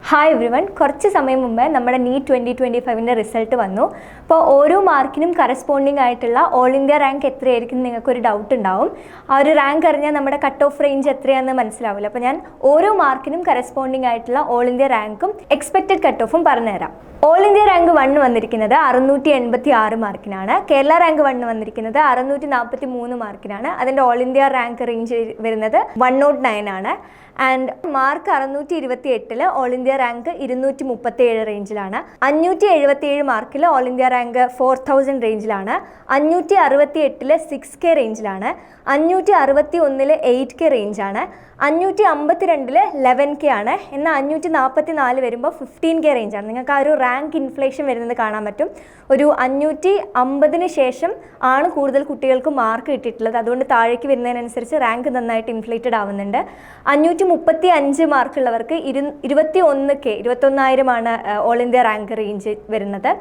Hi everyone, കുറച്ച് സമയം മുമ്പ് നമ്മുടെ നീറ്റ് 2025 റിസൾട്ട് വന്നു. അപ്പോൾ ഓരോ മാർക്കിനും കറസ്പോണ്ടിങ് ആയിട്ടുള്ള ഓൾ ഇന്ത്യ റാങ്ക് എത്രയായിരിക്കും നിങ്ങൾക്കൊരു ഡൗട്ട് ഉണ്ടാവും. ആ ഒരു റാങ്ക് അറിഞ്ഞാൽ നമ്മുടെ കട്ട് ഓഫ് റേഞ്ച് എത്രയാണെന്ന് മനസ്സിലാവില്ല. അപ്പോൾ ഞാൻ ഓരോ മാർക്കിനും കറസ്പോണ്ടിങ് ആയിട്ടുള്ള ഓൾ ഇന്ത്യ റാങ്കും എക്സ്പെക്റ്റഡ് കട്ട് ഓഫും പറഞ്ഞുതരാം. ഓൾ ഇന്ത്യ റാങ്ക് 1 വന്നിരിക്കുന്നത് 686 മാർക്കിനാണ്. കേരള റാങ്ക് 1 വന്നിരിക്കുന്നത് 643 മാർക്കിനാണ്. അതിൻ്റെ ഓൾ ഇന്ത്യ റാങ്ക് റേഞ്ച് വരുന്നത് 109 ആണ്. And mark 628 all India rank 237 റേഞ്ചിലാണ്. 577 മാർക്കിൽ ഓൾ ഇന്ത്യ റാങ്ക് 4000 റേഞ്ചിലാണ്. 568 6K റേഞ്ചിലാണ്. 561 8K റേഞ്ചാണ്. 552 11K ആണ്. എന്നാൽ 544 വരുമ്പോൾ 15K റേഞ്ചാണ്. നിങ്ങൾക്ക് ആ ഒരു റാങ്ക് ഇൻഫ്ലേഷൻ വരുന്നത് കാണാൻ പറ്റും. ഒരു 550 ശേഷം ആണ് കൂടുതൽ കുട്ടികൾക്ക് മാർക്ക് കിട്ടിയിട്ടുള്ളത്. അതുകൊണ്ട് താഴേക്ക് വരുന്നതിനനുസരിച്ച് റാങ്ക് നന്നായിട്ട് ഇൻഫ്ലേറ്റഡ് ആവുന്നുണ്ട്. 535 മാർക്കുള്ളവർക്ക് 21,000 ആണ് ഓൾ ഇന്ത്യ റാങ്ക് റേഞ്ച് വരുന്നത്.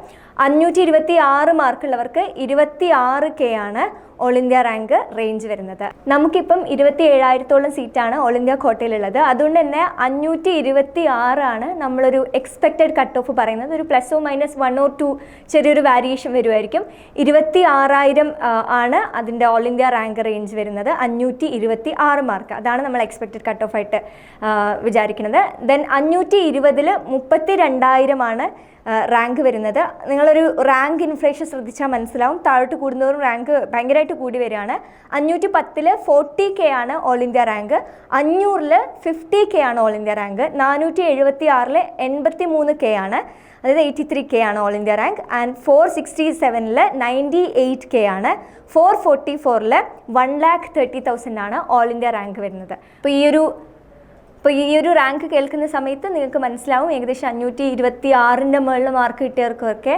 526 മാർക്കുള്ളവർക്ക് 26K ആണ് ഓൾ ഇന്ത്യ റാങ്ക് റേഞ്ച് വരുന്നത്. നമുക്കിപ്പം 27,000-ഓളം സീറ്റാണ് ഓൾ ഇന്ത്യ കോട്ടയിലുള്ളത്. അതുകൊണ്ട് തന്നെ 526 ആണ് നമ്മളൊരു എക്സ്പെക്റ്റഡ് കട്ട് ഓഫ് പറയുന്നത്. ഒരു +or -1 or 2 ചെറിയൊരു വേരിയേഷൻ വരുമായിരിക്കും. 26,000 ആണ് അതിൻ്റെ ഓൾ ഇന്ത്യ റാങ്ക് റേഞ്ച് വരുന്നത്. 526 മാർക്ക്, അതാണ് നമ്മൾ എക്സ്പെക്റ്റഡ് കട്ട് ഓഫ് ആയിട്ട് വിചാരിക്കുന്നത്. ദെൻ 520-ൽ 32,000 ആണ് റാങ്ക് വരുന്നത്. നിങ്ങളൊരു റാങ്ക് ഇൻഫ്ലേഷൻ ശ്രദ്ധിച്ചാൽ മനസ്സിലാവും. താഴോട്ട് കൂടുന്നവരും റാങ്ക് ഭയങ്കരമായിട്ട് കൂടി വരികയാണ്. 510-ൽ 40K ആണ് ഓൾ ഇന്ത്യ റാങ്ക്. 500-ൽ 50K ആണ് ഓൾ ഇന്ത്യ റാങ്ക്. 476-ൽ 83K ആണ്, അതായത് 83K ആണ് ഓൾ ഇന്ത്യ റാങ്ക്. ആൻഡ് 467-ൽ 98K ആണ്. 444-ൽ 1,30,000 ആണ് ഓൾ ഇന്ത്യ റാങ്ക് വരുന്നത്. അപ്പോൾ ഈ ഒരു റാങ്ക് കേൾക്കുന്ന സമയത്ത് നിങ്ങൾക്ക് മനസ്സിലാവും ഏകദേശം 526-ൻ്റെ മുകളിൽ മാർക്ക് കിട്ടിയവർക്കൊക്കെ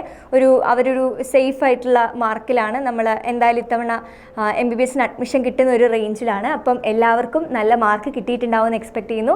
അവരൊരു സേഫ് ആയിട്ടുള്ള മാർക്കിലാണ്. നമ്മൾ എന്തായാലും ഇത്തവണ MBBS അഡ്മിഷൻ കിട്ടുന്ന ഒരു റേഞ്ചിലാണ്. അപ്പം എല്ലാവർക്കും നല്ല മാർക്ക് കിട്ടിയിട്ടുണ്ടാവുമെന്ന് എക്സ്പെക്ട് ചെയ്യുന്നു.